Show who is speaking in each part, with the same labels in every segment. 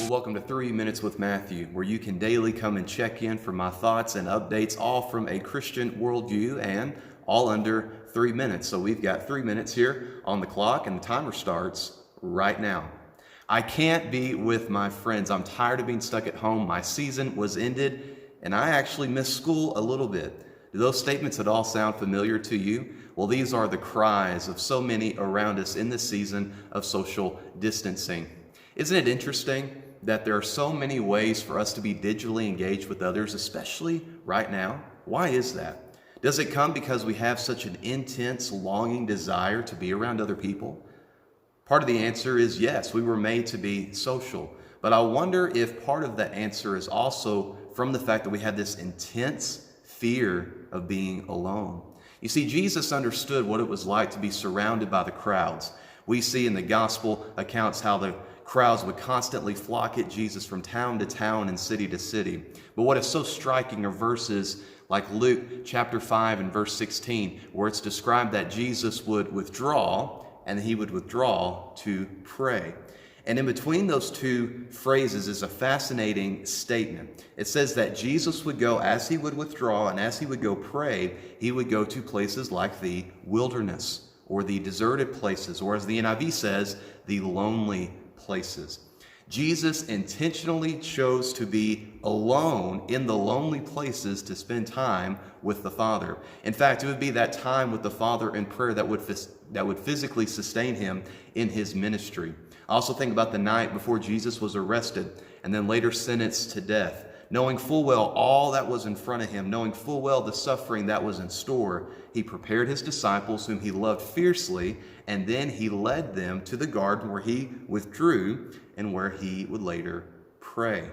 Speaker 1: Welcome to 3 Minutes with Matthew, where you can daily come and check in for my thoughts and updates, all from a Christian worldview and all under 3 minutes. So we've got 3 minutes here on the clock, and the timer starts right now. I can't be with my friends. I'm tired of being stuck at home. My season was ended, and I actually missed school a little bit. Do those statements at all sound familiar to you? Well, these are the cries of so many around us in this season of social distancing. Isn't it interesting that there are so many ways for us to be digitally engaged with others, especially right now? Why is that? Does it come because we have such an intense, longing desire to be around other people? Part of the answer is yes, we were made to be social. But I wonder if part of that answer is also from the fact that we had this intense fear of being alone. You see, Jesus understood what it was like to be surrounded by the crowds. We see in the gospel accounts how the crowds would constantly flock at Jesus from town to town and city to city. But what is so striking are verses like Luke chapter 5 and verse 16, where it's described that Jesus would withdraw, and he would withdraw to pray. And in between those two phrases is a fascinating statement. It says that Jesus would go, as he would withdraw and as he would go pray, he would go to places like the wilderness or the deserted places, or as the NIV says, the lonely places. Jesus intentionally chose to be alone in the lonely places to spend time with the Father. In fact, it would be that time with the Father in prayer that would physically sustain him in his ministry. I also think about the night before Jesus was arrested and then later sentenced to death. Knowing full well all that was in front of him, knowing full well the suffering that was in store, he prepared his disciples, whom he loved fiercely, and then he led them to the garden where he withdrew and where he would later pray.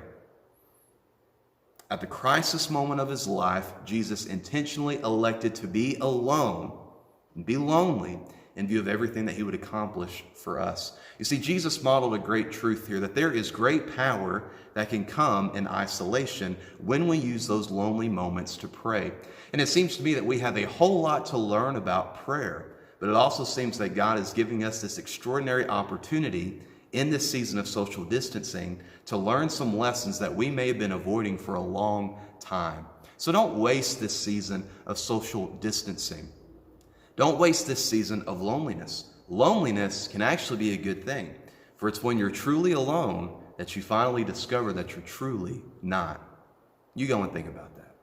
Speaker 1: At the crisis moment of his life, Jesus intentionally elected to be alone and be lonely in view of everything that he would accomplish for us. You see, Jesus modeled a great truth here, that there is great power that can come in isolation when we use those lonely moments to pray. And it seems to me that we have a whole lot to learn about prayer, but it also seems that God is giving us this extraordinary opportunity in this season of social distancing to learn some lessons that we may have been avoiding for a long time. So don't waste this season of social distancing. Don't waste this season of loneliness. Loneliness can actually be a good thing, for it's when you're truly alone that you finally discover that you're truly not. You go and think about that.